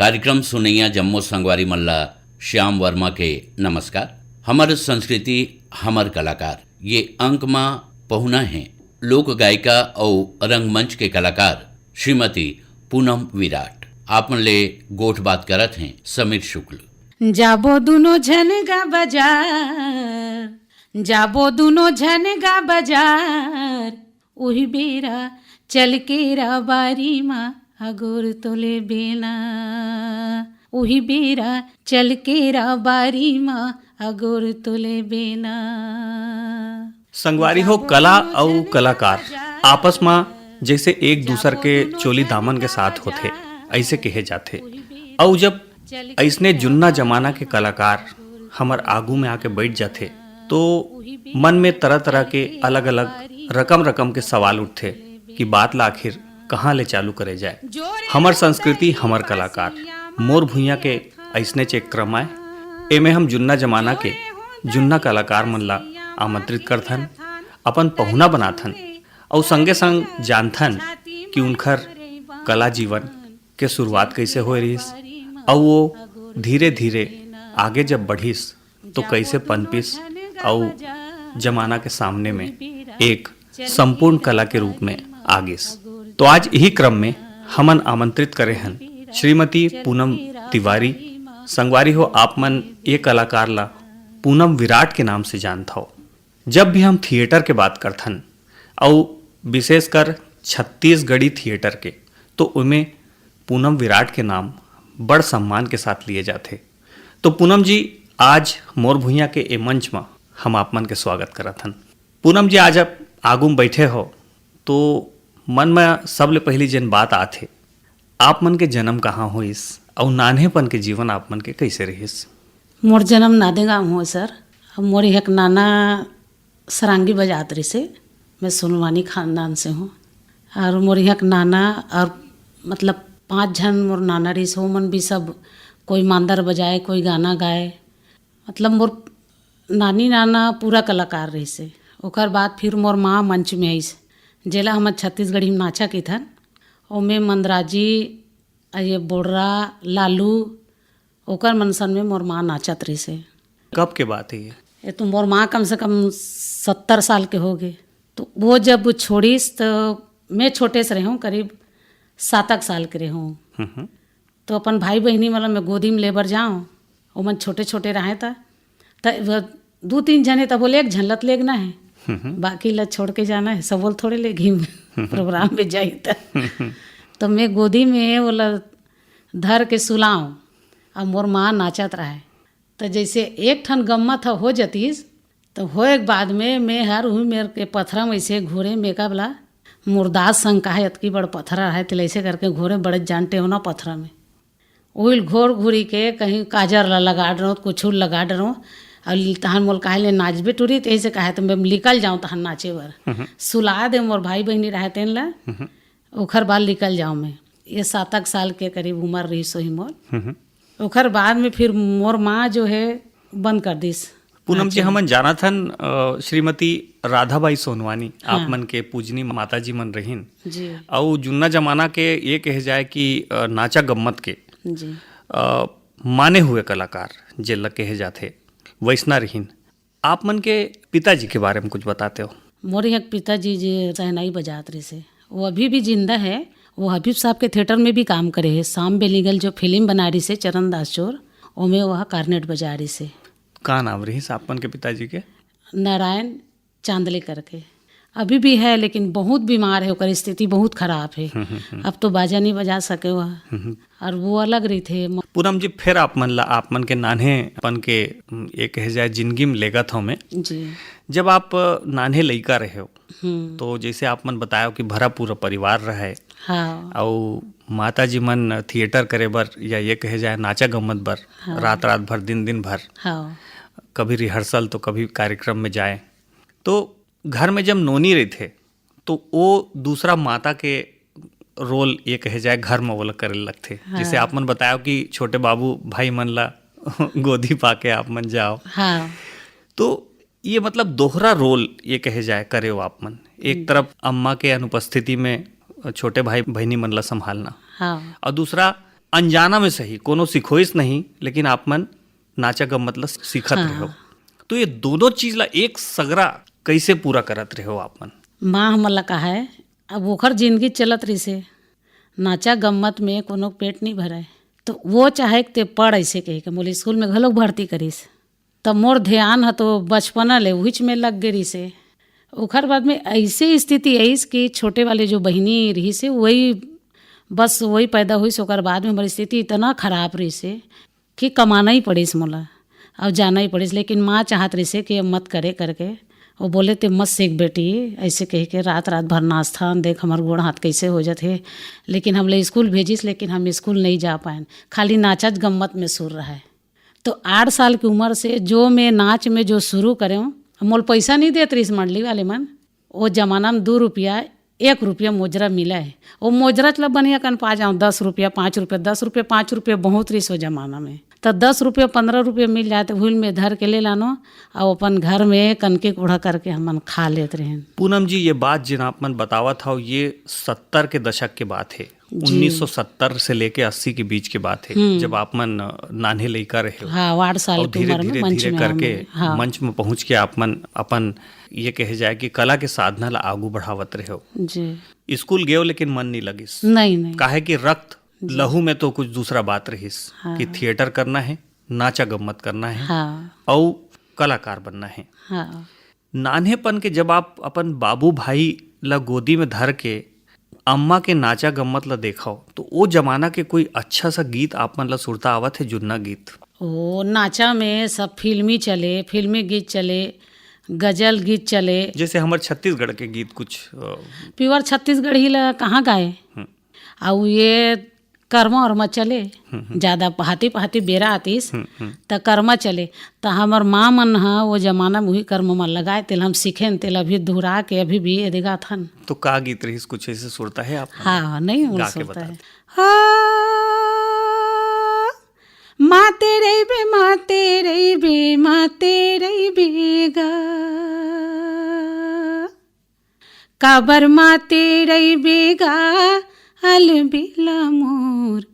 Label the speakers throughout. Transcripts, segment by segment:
Speaker 1: कार्यक्रम सुनैया जम्मो संगवारी मल्ला श्याम वर्मा के नमस्कार। हमर संस्कृति हमर कलाकार ये अंक में पहुना है लोक गायिका और रंगमंच के कलाकार श्रीमती पूनम विराट। आपन ले गोठ बात करत हैं समीर शुक्ल।
Speaker 2: जाबो दुनो झनगा बाजार, जाबो दुनो झनगा बाजार, उही बेरा चल के राबारी माँ अगोर तोले बेना, उही बेरा चल के राबारी माँ अगोर तोले बेना।
Speaker 3: संगवारी हो कला और कलाकार आपस में जैसे एक दूसर के चोली दामन के साथ होते ऐसे कहे जाते। और जब ऐसने जुन्ना जमाना के कलाकार हमर आगू में आके बैठ जाते तो मन में तरह तरह के अलग अलग रकम के सवाल उठते कि बात ला आखिर कहाँ ले चालू करे जाए। हमर संस्कृति हमर कलाकार मोर भुइयां के ऐसने चेक क्रम आए एमे हम जुन्ना जमाना के जुन्ना कलाकार मन ला आमंत्रित करथन, अपन पहुना बनाथन और संगे संग जानथन कि उनकर कला जीवन के शुरुआत कैसे हो रहीस और वो धीरे धीरे आगे जब बढ़ीस तो कैसे पनपिस और जमाना के सामने में एक संपूर्ण कला के रूप में आगिस। तो आज यही क्रम में हमन आमंत्रित करे हन श्रीमती पूनम तिवारी। संगवारी हो आप मन ये कलाकार ला पूनम विराट के नाम से जानता हो। जब भी हम थिएटर के बात करथन और विशेषकर छत्तीसगढ़ी थिएटर के तो उनमें पूनम विराट के नाम बड़ सम्मान के साथ लिए जाते। तो पूनम जी आज मोर भुइयां के ए मंच में हम आप मन के स्वागत करत हन। पूनम जी आज आप आगू में बैठे हो तो मन में सबले पहली जन बात आथे आप मन के जन्म कहाँ होइस और नान्हेपन के जीवन आप मन के कैसे रहिस?
Speaker 2: मोर जन्म नादेगांव हो सर। मोर एक नाना सरांगी बजात रही से, मैं सोनवानी खानदान से हूँ और मोर एक नाना और मतलब 5 जन मोर नाना रही से। मन भी सब कोई मांदर बजाए कोई गाना गाए, मतलब मोर नानी नाना पूरा कलाकार रही से। ओकर बाद फिर मोर माँ मंच में आईस जेला हम छत्तीसगढ़ी में नाचा की थन। ओमे मंदराजी ये बोडरा लालू ओकर मनसन में मोर माँ नाचत रही से।
Speaker 3: कब के बात है
Speaker 2: ये तो मोर माँ कम से कम 70 साल के हो गए। तो वो जब छोड़ीस तो मैं छोटे से रही हूँ, करीब 7 साल के रही हूँ। तो अपन भाई बहनी मतलब मैं गोदी में लेबर जाऊँ वो मन छोटे छोटे रहे था तो 2-3 जने तब बोले एक झलत लेगना है बाकी ला छोड़ के जाना है, सब बोल थोड़े ले घी प्रोग्राम में जाई तो मैं गोदी में बोला धर के सुलाऊं और मोर माँ नाचत रहे। तो जैसे एक ठन गम्मा था हो जतीस तो हो एक बाद में मैं हर हुई मेरे के पत्थरा में ऐसे घूरे मेका बोला मुर्दास संग का है अतकी बड़ पत्थरा है तो ऐसे करके घूरे बड़े जानते हो ना पत्थरा में उल घोर घूरी के कहीं काजर ला लगा डरो कुछ लगा डरो और तहन मोल काहे ले नाचबे टूरी तो ऐसे कहे तो मैं निकल जाऊँ तहन नाचे बर सुला दे मोर भाई बहनी रहे तेन ला ओखर बाद निकल जाऊँ मैं। ये 7 साल के करीब उम्र रही सोही मोर। ओखर बाद में फिर मोर माँ जो है बंद कर दीस।
Speaker 3: पूनम जी हमन जाना थन श्रीमती राधाबाई सोनवानी हाँ। आप मन के पूजनी माता जी मन रहीन
Speaker 2: जी।
Speaker 3: और जुन्ना जमाना के ये कहे जाए कि नाचा गम्मत के
Speaker 2: जी
Speaker 3: माने हुए कलाकार जेला कहे जाते वैसना रहीन। आप मन के पिताजी के बारे में कुछ बताते हो?
Speaker 2: मोर एक पिताजी जी सहनाई बजात रही से, वो अभी भी जिंदा है। वो हबीब साहब के थिएटर में भी काम करे है। शाम बेलीगल जो फिल्म बना रही से चरण दास चोर ओमे वह कार्नेट बजा रही से।
Speaker 3: का नाम रही आप मन के पिताजी के?
Speaker 2: नारायण चांदले करके। अभी भी है लेकिन बहुत बीमार है, ओकर स्थिति बहुत खराब है। अब तो बाजा नहीं बजा सके वह और वो अलग रही थे।
Speaker 3: पूनम जी फिर आप मन के नान्हेपन के ये कहे जाए जिंदगी में लेगा था मैं
Speaker 2: जी।
Speaker 3: जब आप नान्हे लइका रहे हो तो जैसे आप मन बताया कि भरा पूरा परिवार रहे
Speaker 2: हाँ।
Speaker 3: और माता जी मन थिएटर करे बर या ये कहे जाए नाचा गम्मत बर हाँ। रात भर दिन भर
Speaker 2: हाँ।
Speaker 3: कभी रिहर्सल तो कभी कार्यक्रम में जाए। तो घर में जब नोनी रहे थे तो वो दूसरा माता के रोल ये कहे जाए घर में वो करे लगते हाँ। जैसे आप मन बताया कि छोटे बाबू भाई मन ला गोदी पाके आप मन जाओ
Speaker 2: हाँ।
Speaker 3: तो ये मतलब दोहरा रोल ये कहे जाए करे हो आप मन। एक तरफ अम्मा के अनुपस्थिति में छोटे भाई बहनी मन ला संभालना
Speaker 2: हाँ।
Speaker 3: और दूसरा अनजाना में सही कोनो सिखोइस नहीं, लेकिन आप मन नाचा का मतलब सीखत
Speaker 2: हाँ।
Speaker 3: रहो। तो ये दोनों चीज ला एक सगरा कैसे पूरा करत रहो आप मन?
Speaker 2: माँ हमला का है, अब ओखर जिंदगी चलत रही से नाचा गम्मत में कोनो पेट नहीं भराए, तो वो चाहे कि ते पढ़ ऐसे कही के मोले स्कूल में घलोक भर्ती करीस, तब मोर ध्यान ह तो बचपना ले उहिच में लग गई से। ओखर बाद में ऐसे स्थिति आईस कि छोटे वाले जो बहिनी रही से वही पैदा हुई से। ओकर बाद में हमारी स्थिति इतना खराब रही से कि कमाना ही पड़ीस मोला और जाना ही पड़ीस। लेकिन माँ चाहत रही से कि अब मत करे करके, वो बोले ते मत सीख बेटी ऐसे कह के रात रात भर नाश्ता देख हमार गोड़ हाथ कैसे हो जाते। लेकिन हम ले स्कूल भेजिस, लेकिन हम स्कूल नहीं जा पाए, खाली नाचत गम्मत में सुर रहा है। तो 8 साल की उम्र से जो मैं नाच में जो शुरू करे हूँ, मोल पैसा नहीं देते रही मंडली वाले मन। वो जमाना में 2 रुपया 1 रुपया मोजरा मिला है, वो मोजरा चला बनिया कन पा जाऊँ 10 रुपया 5 रुपया 10 रुपया 5 रुपया बहुत रही सो जमाना में। तो 10 रुपया 15 रुपया मिल जाए तो भूल में धर के ले लानो और अपन घर में कनके कूड़ा करके हम खा लेते रहे।
Speaker 3: पूनम जी, ये बात जिन आप मन बतावा था ये 70 के दशक के बात है, 1970 से लेके 80 के बीच के बात है, जब आप मन नान्हे लइका रहे हो।
Speaker 2: हाँ, 8 साल
Speaker 3: और
Speaker 2: की
Speaker 3: धीरे
Speaker 2: उम्र में
Speaker 3: धीरे
Speaker 2: मंच
Speaker 3: धीरे
Speaker 2: में
Speaker 3: करके
Speaker 2: हाँ।
Speaker 3: मंच में पहुंच के आप मन अपन ये कहे जाए कि कला के साधना ला आगू बढ़ावत रहे हो।
Speaker 2: जी
Speaker 3: स्कूल गए लेकिन मन नहीं लगिस,
Speaker 2: नहीं
Speaker 3: काहे कि रक्त लहू में तो कुछ दूसरा बात रहिस कि थिएटर करना है, नाचा गम्मत करना है
Speaker 2: हाँ
Speaker 3: और कलाकार बनना है।
Speaker 2: हाँ।
Speaker 3: नान्हेपन के जब आप अपन बाबू भाई ला गोदी में धर के अम्मा के नाचा गम्मत ला देखो, तो वो जमाना के कोई अच्छा सा गीत आप मन ला सुरता आवत है, जुन्ना गीत?
Speaker 2: ओ नाचा में सब फिल्मी गीत चले, गजल गीत चले।
Speaker 3: जैसे हमारे छत्तीसगढ़ के गीत कुछ
Speaker 2: प्योर छत्तीसगढ़ी ला कहाँ गाए। और ये कर्मा उर्मा चले, ज्यादा पहाती बेरा आतीस त कर्मा चले। त हमर माँ मन हा वो जमाना में वही कर्म मन लगाए, तेल हम सीखे तेल अभी दोहरा के अभी भी ये देगा थन।
Speaker 3: तो का गीत रही कुछ ऐसे सुरता है आप?
Speaker 2: हाँ नहीं
Speaker 3: गा के
Speaker 2: सुनता
Speaker 3: बता
Speaker 2: है। माते रही बे माते रही बे माते रही बेगा, काबर माते रही बेगा अलबेला मोर,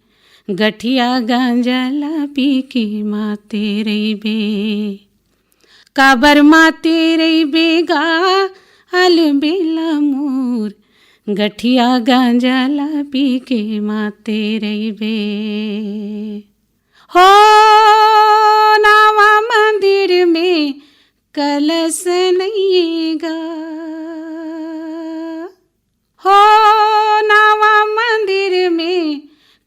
Speaker 2: गठिया गांजला पी के माते रही बे, काबर माते रही बेगा अलबेला मोर, गठिया गांजला पी के माते रही बे। हो नावा मंदिर में कलश नहिएगा, हो नावा मंदिर में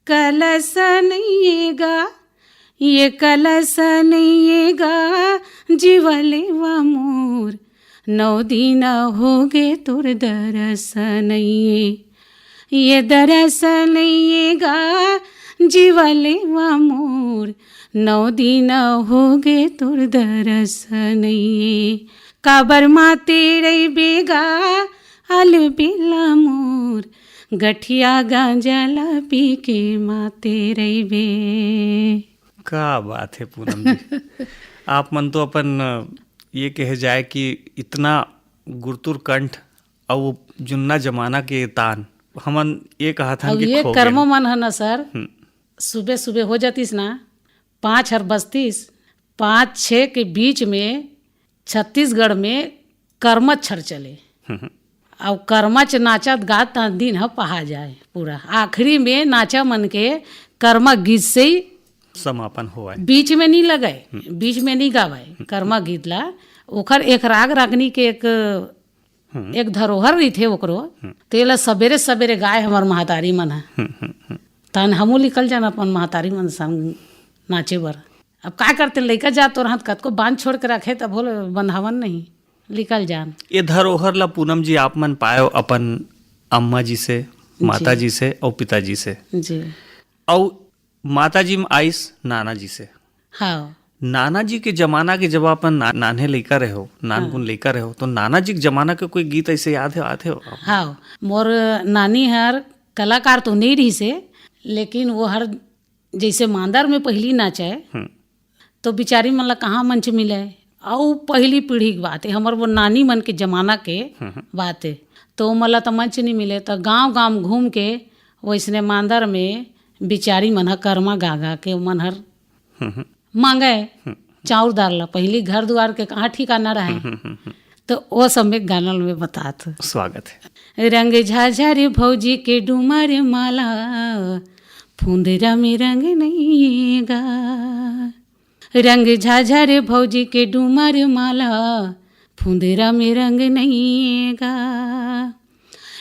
Speaker 2: कलश नहिएगा, ये कलश नहिएगा जीवलेवा मोर, 9 दिन हो गए तुर दर्शन ये दर्शन नहिएगा जीवलेवा मोर, 9 दिन हो गए तुर दर्शन काबर माते रही बेगा अलबेला मोर, गठिया गांजला पी के माते रही बे।
Speaker 3: का बात है पूनम जी। आप मन तो अपन ये कहे जाए कि इतना गुरतुर कंठ और वो जुन्ना जमाना के तान हमन ये कहा था
Speaker 2: अब
Speaker 3: कि
Speaker 2: ये
Speaker 3: खो
Speaker 2: कर्म
Speaker 3: गए।
Speaker 2: मन है ना सर, सुबह सुबह हो जातीस ना 5 और बजतीस, 5-6 के बीच में छत्तीसगढ़ में कर्मच्छर चले और कर्मच नाचत गात दिन ह पहा जाए पूरा। आखिरी में नाचा मन के कर्मा गीत से ही
Speaker 3: समापन हुआ है।
Speaker 2: बीच में नहीं लगाए, बीच में नहीं गावाए कर्मा गीत ला। ओखर एक राग रागनी के एक धरोहर रही थे ओकरो, तेला सवेरे सवेरे गाय हमार महतारी मन है। तन हमू निकल जाना अपन महतारी मन संग नाचे बर। अब का करते लइका जा तो रहत कत को बांध छोड़ के रखे तब बोले बंधावन नहीं निकल जान।
Speaker 3: ये धरोहर ला पूनम जी आप मन पायो अपन अम्मा जी से, माता जी से और पिताजी से,
Speaker 2: जी
Speaker 3: और माता जी में आइस नाना जी से।
Speaker 2: हाँ
Speaker 3: नाना जी के जमाना के जब अपन नान्हे लइका रहे हो, नानकुन लइका रहे हो, तो नाना जी के जमाना के कोई गीत ऐसे याद है आते हो?
Speaker 2: हाँ, मोर नानी हर कलाकार तो नहीं रही से, लेकिन वो हर जैसे मांदर में पहली नाचे तो बिचारी मन ला कहाँ मंच मिले। और पहली पीढ़ी की बात है, हमार वो नानी मन के जमाना के बात है, तो मला तो मंच नहीं मिले। तो गांव गांव घूम के वैसने मांदर में बिचारी मन ह कर्मा गा गा के मन हर मांगे चाउर दाल ला, पहली घर द्वार के कहाँ ठिकाना रहे, तो वो सब में गाना में बतात।
Speaker 3: स्वागत है।
Speaker 2: रंग झाझर भौजी के डूमर माला, फुंदरा में रंग नहीं गा। रंग झाझर भौजी के डूमर माला, फुंदरा में रंग नहीं गा।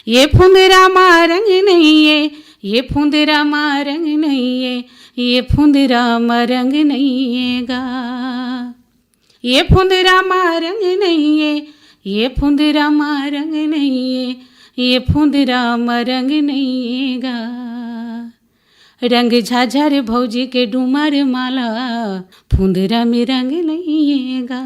Speaker 2: ये फुंदरा मा रंग नहीं है, ये फुंदरा मा रंग नहीं है, ये फुंदरा मा रंग नहीं गा। ये फुंदरा मा रंग नहीं है, ये फुंदरा मा रंग नहीं है, ये फुंदरा मा रंग नहीं गा। रंग झाझर भौजी के डूमर माला, फुंदरा में रंग नहीं गा।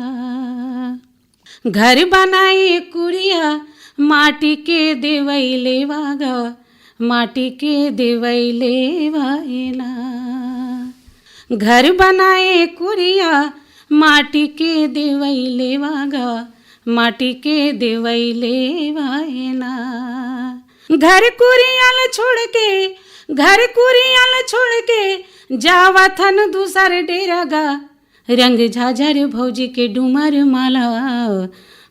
Speaker 2: घर बनाए कुड़िया, माटी के देवैले वागा, माटी के देवैले वाएला। घर बनाए कुड़िया, माटी के देवैले वागा, माटी के देवैले वाएला। घर कुरियाल छोड़ के, घर कुरियाल छोड़ के, जावा थन दूसर डेरा गा। रंग झाझर भौजी के डूमर माला,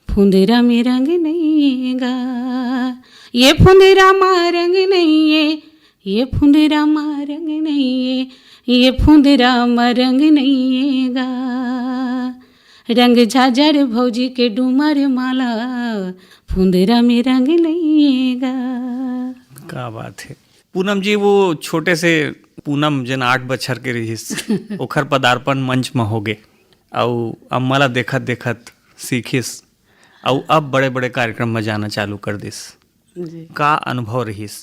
Speaker 2: फुंदरा में रंग नहीं गा। ये फुंदरा मा रंग नहीं है, ये फुंदरा मा रंग नहीं है, ये फुंदरा मा रंग नहीं गा। रंग झाझर भौजी के डूमर माला, फुंदरा में रंग नहीं गा।
Speaker 3: क्या बात है पूनम जी। वो छोटे से पूनम जन 8 बछर के रहिस, ओखर पदार्पण मंच में होगे, और अम्मला देखत देखत सीखिस, और अब बड़े बड़े कार्यक्रम में जाना चालू कर दिस। का अनुभव रहिस?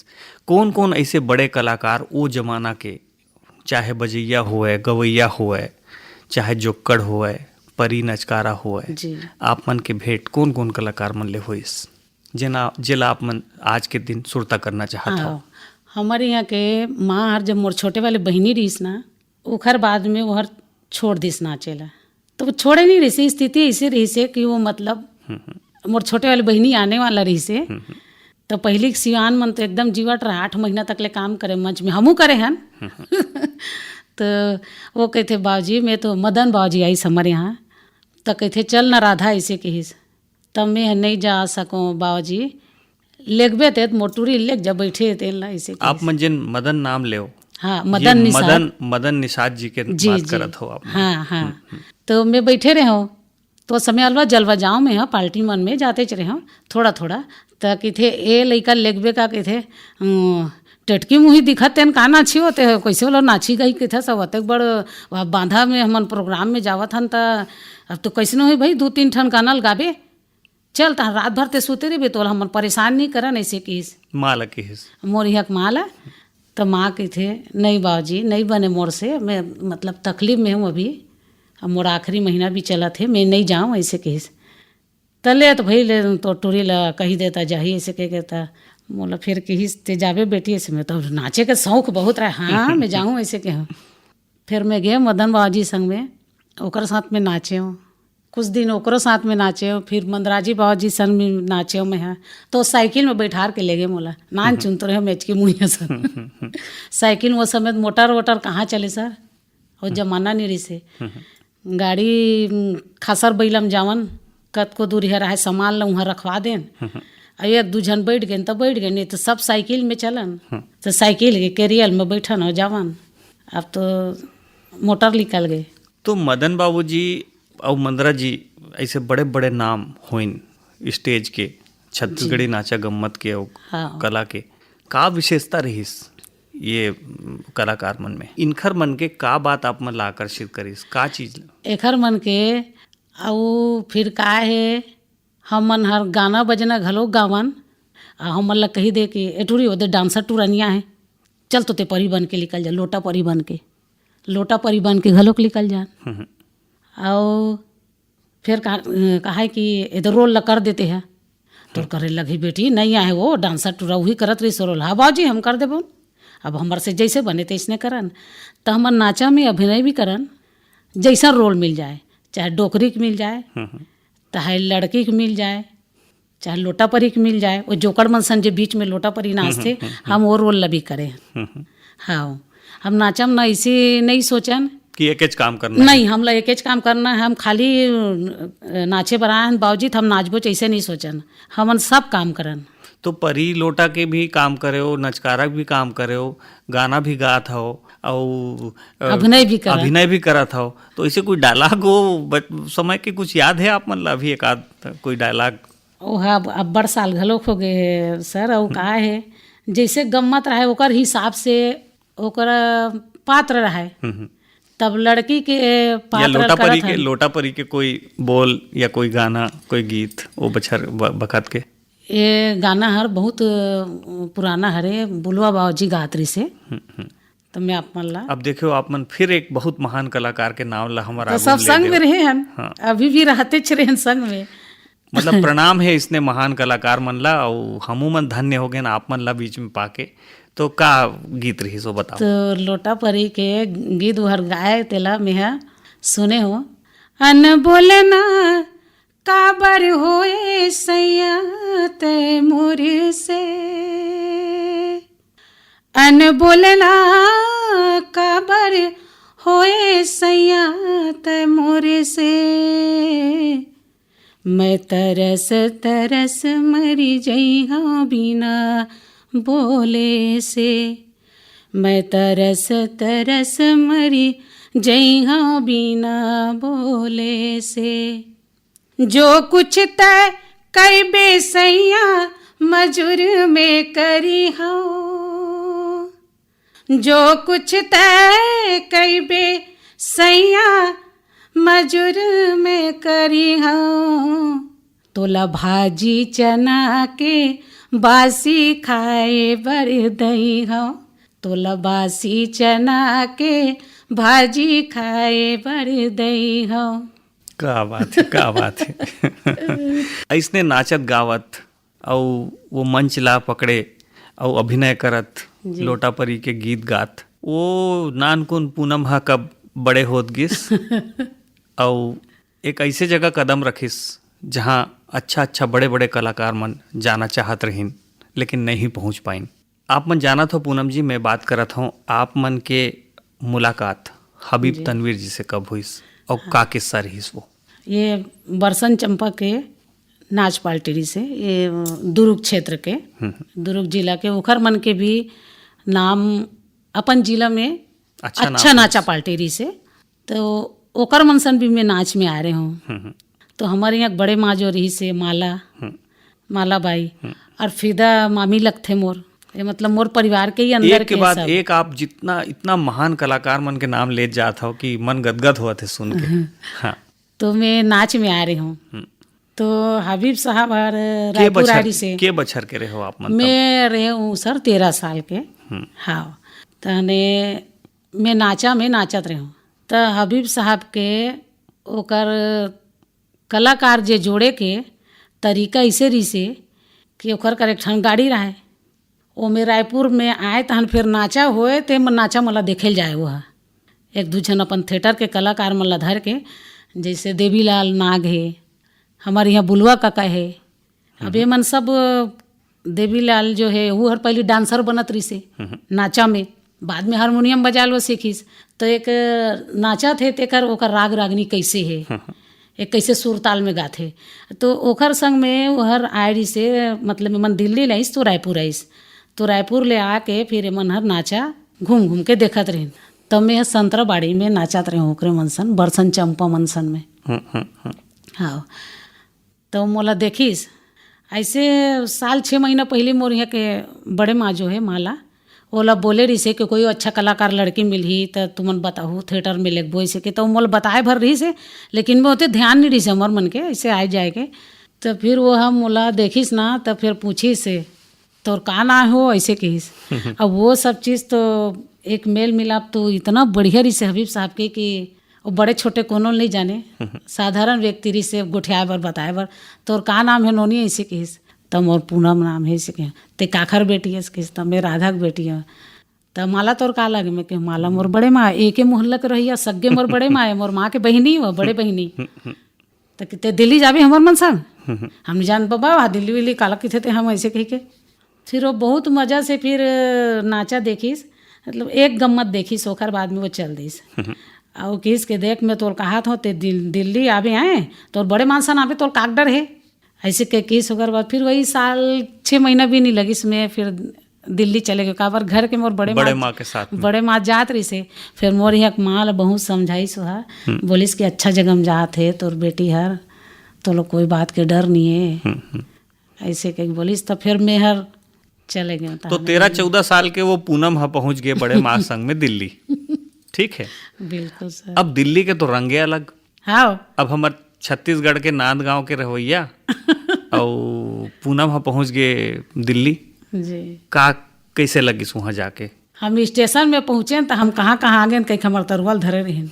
Speaker 3: कौन कौन ऐसे बड़े कलाकार वो जमाना के, चाहे बजैया होए, गवैया होए, चाहे जोक्कड़ होए, परी नचकारा होए, आप मन के भेंट कौन कौन कलाकार मन ले होइस जेला आप मन आज के दिन सुरता करना चाहत हो?
Speaker 2: हमारे यहाँ के माँ हर जब मोर छोटे वाले बहिनी रहीस ना, उखर बाद में वो हर छोड़ दिस नाचेला। तो वो छोड़े नहीं रही, स्थिति ऐसे रही से कि वो मतलब मोर छोटे वाले बहिनी आने वाला रही से, तो पहले सिवान मन तो एकदम जीवट रहा, 8 महीना तक ले काम करे मंच में, हमू करे हन। तो वो कहते बाबूजी, मैं तो मदन बाबूजी आई हमारे यहाँ, तो कहते चल ना राधा ऐसे कहिस। तब मैं नहीं जा सकूँ बाबूजी, लेगबे ते मोटूरी लेग जब बैठे थे ऐसे।
Speaker 3: आप मन जिन मदन नाम ले,
Speaker 2: हाँ मदन निषाद,
Speaker 3: मदन निषाद जी के बात करत हो आप?
Speaker 2: हाँ हाँ। तो मैं बैठे रहे हूँ, तो समय अलवा जलवा जाऊँ में हाँ पार्टी मन में जाते रहे हूँ थोड़ा थोड़ा। तो कहते ए लड़का लेगबे का कहते टटकी मुही दिखत तेन का नाची होते है, कैसे वाला नाची गई कहते सब अतक बड़ बांधा में हमन प्रोग्राम में जावत हन। तो अब तो कैसे न हो भाई 2-3 ठन गाना गाबे, चल ता रात भर ते सोते रहे, तो हमन परेशान नहीं करन ऐसे किस
Speaker 3: माला किस
Speaker 2: मोर यहाँ माला। तो माँ कहते नहीं बाबूजी नहीं बने मोर से, मैं मतलब तकलीफ में हूँ अभी, अब मोर आखिरी महीना भी चला थे, मैं नहीं जाऊँ ऐसे कहिस। तले तो भाई ले तो टूरी ला कही देता जाही ऐसे कह कहता मोला फिर कहिस ते जाबे बेटी ऐसे। में तो नाचे का शौक बहुत रहा, हाँ मैं जाऊँ ऐसे कह। फिर मैं गए मदन बाबूजी संग में, ओकर साथ में नाचे हूँ कुछ दिन, ओकरो साथ में नाचे हो, फिर मंदराजी बाबूजी संग में नाचे हो मैं। हाँ तो साइकिल में बैठार के ले गए मोला, नान चुनते रहे मैच की मुँह सर। साइकिल वो समय मोटर वोटर कहाँ चले सर, वो जमाना नहीं रही से। गाड़ी खासर बैलम जावन, कत को दूरी है सामान ला वहाँ रखवा देन, 1-2 जन बैठ गए तब बैठ गए, नहीं तो सब साइकिल में चलन। तो साइकिल के कैरियर में बैठन हो जावन, अब तो मोटर निकल गए।
Speaker 3: तो मदन बाबूजी और मंदरा जी ऐसे बड़े बड़े नाम होइन स्टेज के, छत्तीसगढ़ी नाचा गम्मत के और
Speaker 2: हाँ।
Speaker 3: कला के, का विशेषता रहीस ये कलाकार मन में? इनखर मन के का बात आप मन ला आकर्षित करीस, का चीज
Speaker 2: एखर मन के? और फिर का है, हम मन हर गाना बजना घलो गावन, हम मन ला कही दे कि एटूरी होते डांसर टूरनिया है, चल तो ते परी बन के निकल जा, लोटा परी बन के, लोटा परी बन के घलो के निकल जा। और फिर कहा कि इधर रोल कर देते हैं, तो करे लगी बेटी नहीं आए वो डांसर टूरा वही करत रही सो रोल। हाँ बाबूजी हम कर देबो, अब हमारे से जैसे बने तैसने करन। तो हमार नाचा में अभिनय भी करन, जैसा रोल मिल जाए, चाहे डोकरी के मिल जाए, चाहे लड़की के मिल जाए, चाहे लोटा परी के मिल जाए। वो जोकर मनसन जो बीच में लोटा परी नाचते, हम वो रोल लभी करें। हाँ हम नाचम ना इसे नहीं सोचन
Speaker 3: कि एक काम करना
Speaker 2: नहीं हमला एक काम करना है, हम खाली नाचे बरान बावजी हम नाचबो ऐसे नहीं सोचन, हमन सब काम करन।
Speaker 3: तो परी लोटा के भी काम करे हो, नचकारा भी काम करे हो, गाना भी गात हो और
Speaker 2: अभिनय भी
Speaker 3: करत हो। तो ऐसे कोई डायलॉग हो समय के कुछ याद है आप मतलब अभी एक आध कोई डायलॉग?
Speaker 2: ओहा अब बड़ साल घलोक हो गए सर। और का है जैसे गम्मत रहे ओकर हिसाब से ओकर पात्र रहे, तब लड़की के पात्र
Speaker 3: लोटा परी के कोई बोल या कोई गाना कोई गीत वो बछर बखत के
Speaker 2: ये गाना हर बहुत पुराना हरे बुलवा बाबूजी गात्री से। तो मैं आप मन ला
Speaker 3: अब देखो आप मन फिर एक बहुत महान कलाकार के नाम ला हमारा
Speaker 2: तो सब संग में रहे हैं। हाँ। अभी भी रहते रहे हैं संग में।
Speaker 3: मतलब प्रणाम है इसने महान कलाकार मन ला और हमू मन धन्य हो गए ना आप मन ला बीच में पाके। तो का गीत रही सो बताओ?
Speaker 2: तो लोटा परी के गीत उहर गाए तेला में सुने हो। अन बोले ना काबर होए सैया ते मोरे से, अन बोले ना काबर होए सैया ते मोरे से, मैं तरस तरस मरी जइहा बिना बोले से, मैं तरस तरस मरी जइहा बिना बोले से, जो कुछ तय कई बेसैया मजूर में करी हो, जो कुछ तय कई बेसैया मजूर में करी हो, तोला भाजी चना के बासी खाए बर दई हो, तोला बासी चना के भाजी खाए बर दई हो।
Speaker 3: क्या बात है क्या बात है। ऐसने नाचत गावत और वो मंच ला पकड़े और अभिनय करत लोटा परी के गीत गात, वो नानकुन पूनम हा कब बड़े होत गिस और एक ऐसे जगह कदम रखिस जहाँ अच्छा बड़े बड़े कलाकार मन जाना चाहत रहीन लेकिन नहीं पहुँच पाइन। आप मन जाना तो पूनम जी मैं बात करत हूँ आप मन के मुलाकात हबीब तनवीर जी से कब हुई और का किस्सा रहीस वो?
Speaker 2: ये बरसन चंपा के नाच पाल्टेरी से, ये दुर्ग क्षेत्र के दुर्ग जिला के ओखर मन के भी नाम अपन जिला में अच्छा नाचा पाल्टेरी से, तो ओकर मनसन भी मैं नाच में आ रहे हूँ। तो हमारे यहाँ बड़े माँ जो रही से माला बाई और फिदा मामी लगते मोर, ये मतलब मोर परिवार के ही अंदर
Speaker 3: एक के बाद एक आप जितना इतना महान कलाकार मन के नाम ले जाता हो कि मन गदगद हुआ थे सुन के। हाँ।
Speaker 2: तो मैं नाच में आ रही हूँ। तो हबीब साहब रायपुर आड़ी से
Speaker 3: के बछर के रहे हो आप?
Speaker 2: मैं रहे हूँ सर 13 साल के। हाँ तो मैं नाचत रही हूँ। तो हबीब साहब के ओकर कलाकार जे जोड़े के तरीका ऐसे रही से कि ओकर कर एक ठन गाड़ी रहे, वो में रायपुर में आए तहन फिर नाचा होए ते नाचा मला देखे जाए। वह एक दू जन अपन थिएटर के कलाकार मला धर के, जैसे देवीलाल नाग है हमारे यहाँ बुलवा काका है। अब ये मन सब देवीलाल जो है वो हर पहले डांसर बनत रही से नाचा में, बाद में हारमोनियम बजा लो सीखीस। तो एक नाचा थे तेकर ओकर राग रागनी कैसे है, एक कैसे सुर ताल में गाथे। तो ओकर संग में वहर आयरी से मतलब मन दिल्ली लाइस तो रायपुर आइस, तो रायपुर ले आके फिर मन हर नाचा घूम घूम के देखत रही। तब मैं संतरा बाड़ी में नाचत रही ओकरे मनसन बरसन चंपा मनसन में। हाँ तो मोला देखिस ऐसे साल 6 महीना पहले मोर यहाँ के बड़े माँ जो है माला ओला बोले रही से कि कोई अच्छा कलाकार लड़की मिलही तो तुमन बताहू थिएटर में लगबो ऐसे के। तो मोला बताए भर रही से लेकिन मैं होते ध्यान नहीं रही से हमार मन के ऐसे आए जाए के। तो फिर वो हम मोला देखिस ना तो फिर पूछी से तो का ना हो ऐसे कहिस। अब वो सब चीज़ तो एक मेल मिलाप तो इतना बढ़िया रही से हबीब साहब के कि वो बड़े छोटे कोनो नहीं जाने, साधारण व्यक्ति रही से गोठियाए बर बताए बर तो का नाम है नोनी ऐसे कहिस। तब मोर पूनम नाम है ऐसे कह ते काखर बेटी है कहिस, तब मैं राधा की बेटी है। तब माला तोर का लगे मैं कि माला मोर बड़े माँ एक मोहल्ला के रही सगे मोर बड़े माँ है, मोर माँ के बहनी हो बड़े बहनी। तो कहते दिल्ली जाबे हमार मन संग, हम जान बाबा दिल्ली विल्ली काला किथे थे हम ऐसे कह के। फिर वो बहुत मज़ा से फिर नाचा देखिस। मतलब एक गम्मत देखी सोकर बाद में वो चल दी से और किस के देख मैं तोर कहा था ते दिल्ली आवे आए तो बड़े मानसन आवे तो काक डर है ऐसे के किस होकर बाद फिर वही साल 6 महीना भी नहीं लगी इसमें फिर दिल्ली चले गए काबर घर के मोर बड़े
Speaker 3: माँ के साथ
Speaker 2: बड़े माँ जात रही से फिर मोर यहाँ माँ बहुत समझाई सुहा बोलिस कि अच्छा जगह में जात है तोर बेटी हर तो लोग कोई बात के डर नहीं है ऐसे कहीं बोलिस तो फिर मैं हर चले गए
Speaker 3: तो 13-14 साल के वो पूनम हा पहुंच गए बड़े माँ संग में दिल्ली। ठीक है,
Speaker 2: बिल्कुल सर।
Speaker 3: अब दिल्ली के तो रंगे अलग।
Speaker 2: हाँ
Speaker 3: अब हमार छत्तीसगढ़ के नांदगांव के रवैया और पूनम हा पहुंच गए दिल्ली
Speaker 2: जी।
Speaker 3: का कैसे लगिस वहाँ जाके?
Speaker 2: हम स्टेशन में पहुँचे तो हम कहाँ आ गए कहीं हमारे तरुआल धरे रहे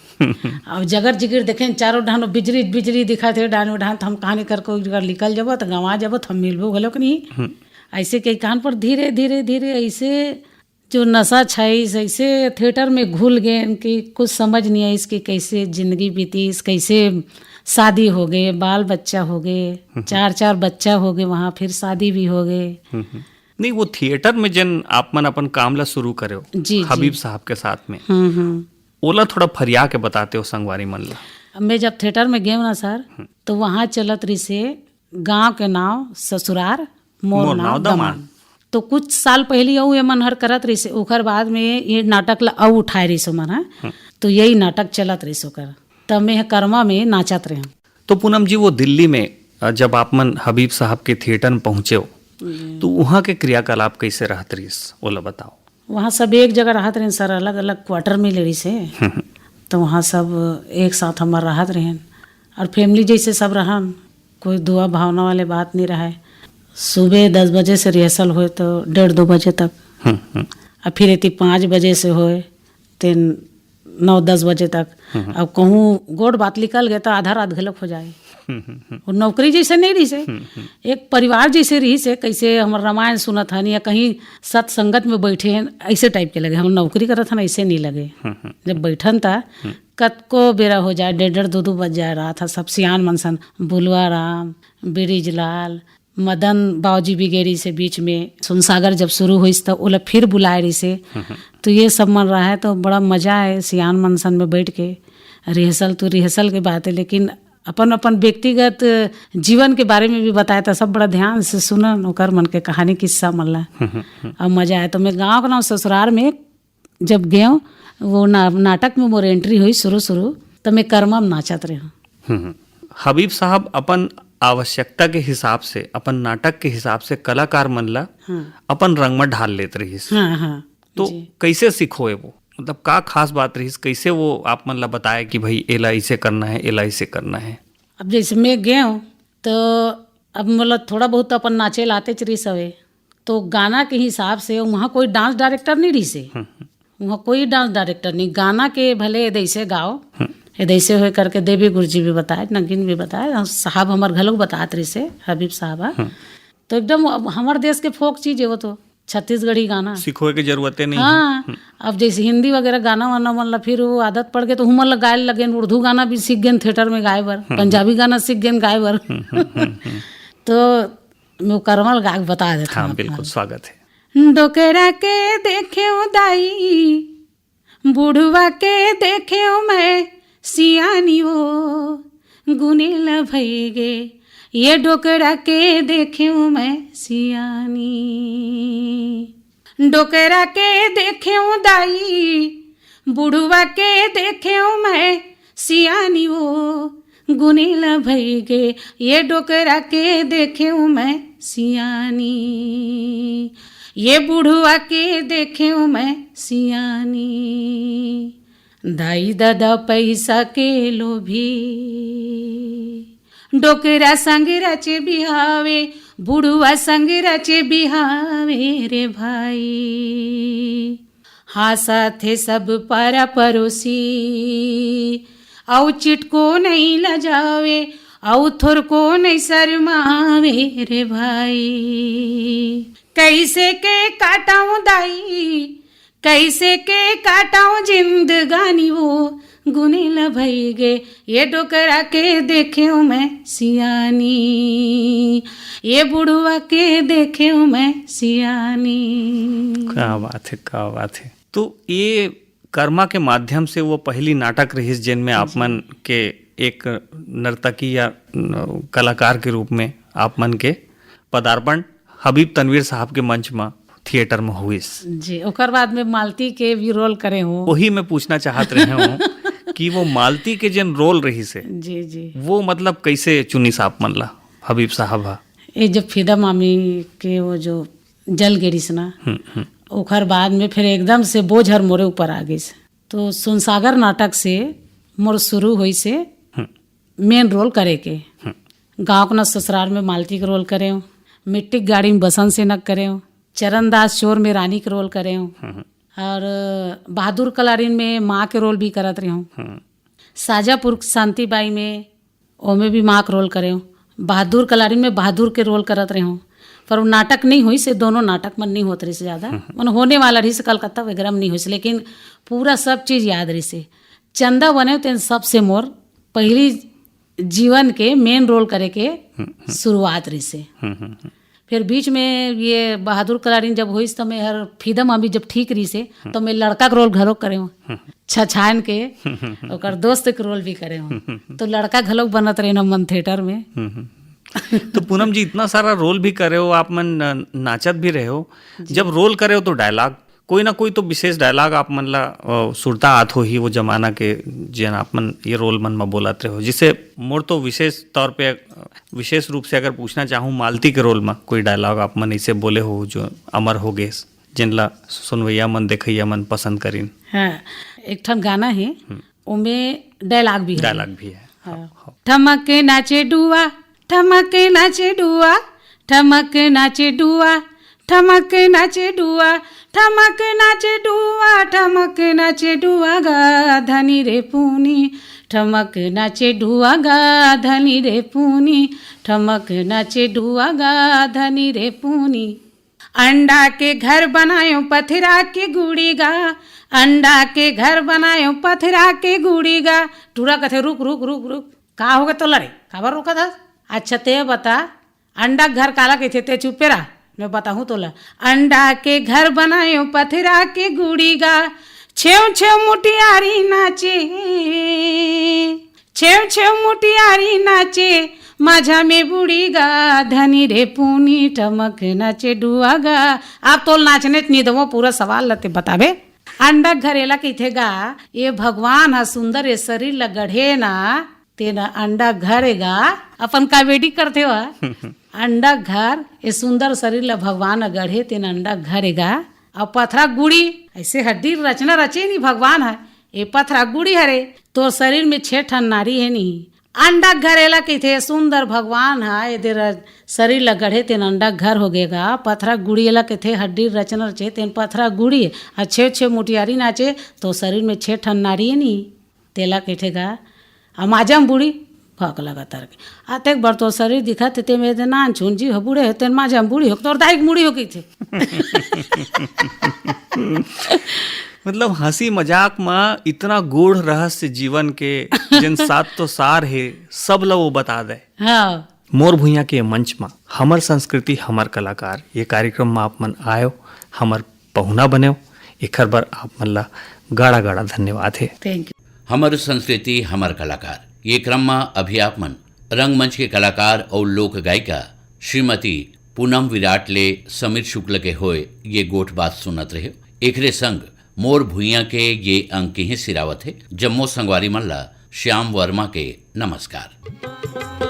Speaker 2: अब जगर जिगर देखे चारों डान बिजली बिजली दिखा थे डान डान तो हम कहानी करके निकल जब तो गंवा जब तो हम मिलबो गलो कि नहीं ऐसे कई कान पर धीरे धीरे धीरे ऐसे जो नशा छाई ऐसे थिएटर में घुल गए कि कुछ समझ नहीं आई इसकी कैसे जिंदगी बीती इस कैसे शादी हो गए बाल बच्चा हो गए 4 बच्चा हो गए वहाँ फिर शादी भी हो गए।
Speaker 3: नहीं वो थिएटर में जन आप मन अपन काम ला शुरू करे हो
Speaker 2: जी
Speaker 3: हबीब साहब के साथ में ओला थोड़ा फरिया के बताते हो संगवारी मन ला।
Speaker 2: मैं जब थिएटर में गए ना सर तो वहाँ चलत रही से गांव के नाव ससुरार मोर नाव दमान तो कुछ साल पहले यू ये मनहर करत रही से ओकर बाद में ये नाटक ला अऊ उठाए रही सो मन तो यही नाटक चलत रही सो कर तब मैं करमा में नाचत रहे।
Speaker 3: तो पूनम जी वो दिल्ली में जब आप मन हबीब साहब के थिएटर में पहुंचे हो तो वहाँ के क्रियाकलाप कैसे रहत रही ओला बताओ।
Speaker 2: वहाँ सब एक जगह रहत रहे सर अलग अलग क्वार्टर में ले रही से तो वहाँ सब एक साथ हमार रहत रहे और फैमिली जैसे सब रहन कोई दुआ भावना वाले बात नहीं रहा। सुबह 10 बजे से रिहर्सल हुए तो 1:30-2 बजे तक और फिर इतनी 5 बजे से हुए तो 9-10 बजे तक। अब कहूँ गोड़ बात निकल गए तो आधा रात घलक हो जाए और नौकरी जैसे नहीं रही से एक परिवार जैसे रही से कैसे हमारे रामायण सुनत हन या कहीं सत्संगत में बैठे हैं ऐसे टाइप के लगे। हम नौकरी करत हन ऐसे नहीं लगे। जब बैठन था कत को बेरा हो जाए 1:30-2 बज जाए रहा था। सब सियान मनसन बुलवा राम बिरिजलाल मदन बाबूजी बिगेरी से बीच में सुनसागर जब शुरू हुई तो ओला फिर बुलाए रही से तो ये सब मन रहा है तो बड़ा मजा है सियान मनसन में बैठ के रिहर्सल तो रिहर्सल की बात है लेकिन अपन अपन व्यक्तिगत जीवन के बारे में भी बताया था सब बड़ा ध्यान से सुनन ओकर मन के कहानी किस्सा मनला अब मजा आया। तो मैं गाँव का नाम ससुराल में जब गए वो नाटक में मोर एंट्री हुई शुरू तो मैं कर्मा में नाचत रहे।
Speaker 3: हबीब साहब अपन आवश्यकता के हिसाब से अपन नाटक के हिसाब से कलाकार मन ला अपन रंग में ढाल लेते रहीस। तो कैसे सीखोए वो मतलब का खास बात रहीस कैसे वो आप मन ला बताया कि भाई एला इसे करना है एला इसे करना है।
Speaker 2: अब जैसे मैं गया हूँ तो अब मतलब थोड़ा बहुत अपन नाचे लाते चरी सवे तो गाना के हिसाब से वहाँ कोई डांस डायरेक्टर नहीं रही से वहाँ कोई डांस डायरेक्टर नहीं गाना के भले ऐसे गाओ ऐसे हो करके देवी गुरु जी भी बताए नगीन भी बताए साहब हमारे घर लोग बताते रही से हबीब साहब तो एकदम हमारे देश के फोक चीज है वो तो छत्तीसगढ़ी गाना
Speaker 3: सीखोए की जरूरत नहीं।
Speaker 2: हाँ अब जैसे हिंदी वगैरह गाना वाना मन ला फिर वो आदत पड़ गई तो हम गाए लगे उर्दू गाना भी सीख गए थिएटर में गाए बर पंजाबी गाना सीख गए गाए बर तो मैं करमल गा बता देता हूँ।
Speaker 3: बिल्कुल स्वागत है।
Speaker 2: डोकरा के देखे दाई बूढ़वा के देखे मैं सियानी वो गुनेला भई गे ये डोकरा के देखे मैं सियानी डोकरा के देखे दाई बुढ़वा के देखे मैं सियानी वो गुनेला भई गे ये डोकरा के देखे मैं सियानी ये बुढ़वा के देखे मैं सियानी दाई दादा पैसा के लोभी डोकरा संग रचे बिहावे बुढ़वा संग रचे बिहावे रे भाई हाँ साथे सब पारा परोसी औ चिटको नहीं लजावे औ थोर को नहीं शर्मावे रे भाई कैसे के काटाऊं दाई कैसे के काटाऊं जिंदगानी वो गुनेला भई गे ये डोकरा के देखे मैं सियानी ये बुढ़वा के देखे मैं सियानी।
Speaker 3: क्या बात है क्या बात है। तो ये कर्मा के माध्यम से वो पहली नाटक रही जिनमें आप मन के एक नर्तकी या कलाकार के रूप में आप मन के पदार्पण हबीब तनवीर साहब के मंच में थिएटर में हुई।
Speaker 2: जी, ओकर बाद में मालती के भी रोल करे हूँ।
Speaker 3: वही मैं पूछना चाहत रहे हूँ कि वो मालती के जिन रोल रही से
Speaker 2: जी जी,
Speaker 3: वो मतलब कैसे चुनी साहब मन ला हबीब साहब?
Speaker 2: ये जब फिदा मामी के वो जो जल गिरिस ना, ओकर बाद में फिर एकदम से बोझ हर मोरे ऊपर आ गई। तो सुनसागर नाटक से मोर शुरू हुई से मेन रोल करे के। गाँव के न ससुराल में मालती के रोल करे हूँ, मिट्टी की गाड़ी में बसंत से नक करे हूँ, चरणदास चोर में रानी के रोल करे हूँ, और बहादुर कलारीन में माँ के रोल भी करत रही हूँ। साजापुर शांतिबाई में ओमे भी माँ के रोल करे हूँ। बहादुर कलारीन में बहादुर के रोल करत रही हूँ। पर वो नाटक नहीं हुई से, दोनों नाटक मन नहीं होत रही से ज़्यादा, मन होने वाला रही से कलकत्ता वगैरह में नहीं हुई से, लेकिन पूरा सब चीज़ याद रही से। चंदा बने तो सबसे मोर पहली जीवन के मेन रोल करे के शुरुआत रही से। फिर बीच में ये बहादुर कलारीन जब हुई तो मैं हर फिदम अभी जब ठीक रही से तो मैं लड़का के रोल घरों करे हूँ, छछान के और दोस्त के रोल भी करे हूँ। तो लड़का घलोक बनत रहे मन थिएटर में।
Speaker 3: तो पूनम जी इतना सारा रोल भी करे हो, आप मन नाचत भी रहे हो, जब रोल करे हो तो डायलॉग कोई ना कोई तो विशेष डायलॉग आप मन ला सुरता आत हो ही वो जमाना के जिन आप मन ये रोल मन में बोलते हो, जिसे मोर तो विशेष तौर पे विशेष रूप से अगर पूछना चाहूँ मालती के रोल में कोई डायलॉग आप मन ऐसे बोले हो जो अमर हो गए, जिन ला सुनवैया मन देखैया मन पसंद करीन?
Speaker 2: हाँ, एक ठन गाना है उनमें डायलॉग भी
Speaker 3: है।
Speaker 2: हाँ। ठमक नाचे डुआ, ठमक नाचे डुआ, ठमक नाचे डुआ, ठमक नाचे डुआ, ठमक नाचे डुआ, ठमक नाचे डुआ गा धनी रे पूनी, ठमक नाचे डुआ गा धनी रे पूनी, ठमक नाचे डुआ गा धनी रे पूनी। अंडा के घर बनायो पथरा के गुड़ी गा, अंडा के घर बनायो पथरा के गुड़ी गा। टूरा कथे रुक रुक रुक रुक, का हो गया तो लड़े खबर रुका था। अच्छा ते बता अंडा घर काला कहते ते चुपे रहा, मैं बताऊँ तो ला। अंडा के घर बनायो पथरा के गुड़ी गा, छेव छेव मुटियारी नाचे, छेव छेव मुटियारी नाचे, माझा में बुढ़ी गा धनी रे पूनी, ठमक नाचे डुआ गा। आप तो नाचने नहीं दो पूरा सवाल लते बतावे। अंडा घरेला कहते गा ये भगवान हा सुंदर ये शरीर ल गढ़े ना तेना अंडा घरेगा अपन कावेडी करते हो। अंडा घर ये सुंदर शरीर ला भगवान गढ़े तेना अंडा घरेगा। और पथरा गुड़ी ऐसे हड्डी रचना रचे नहीं भगवान है, ये पथरा गुड़ी हरे तो शरीर में 6 ठन नारी है नहीं। अंडा घरेला कहते सुंदर भगवान है इधर शरीर ला गढ़े तेन अंडा घर हो गएगा। पथरा गुड़ी ला कहते हड्डी रचना रचे तेन पथरा गुड़ी और 6 मुटियारी नाचे तो शरीर में 6 ठन नारी है नहीं तेला कहतेगा। आ माजम बूढ़ी फक लगा तर के आते एक बार तो शरीर दिखा थे मेरे नान छून जी हो बूढ़े होते माजम बूढ़ी हो तो दाइक बूढ़ी हो गई थे।
Speaker 3: मतलब हंसी मजाक में इतना गूढ़ रहस्य जीवन के जिन सात तो सार है सब ला वो बता दे।
Speaker 2: हाँ,
Speaker 3: मोर भुइया के मंच में हमर संस्कृति हमर कलाकार ये कार्यक्रम में आप मन आयो, हमर पहुना बने, एखर बर आप मन ला गाड़ा गाड़ा धन्यवाद है।
Speaker 2: Thank you.
Speaker 1: हमर संस्कृति हमर कलाकार ये क्रम में अभी आप मन रंगमंच के कलाकार और लोक गायिका श्रीमती पूनम विराट ले समीर शुक्ल के होए ये गोठ बात सुनत रहे। एकरे संग मोर भुइया के ये अंक ही सिरावत है। जम्मो संगवारी मल्ला श्याम वर्मा के नमस्कार।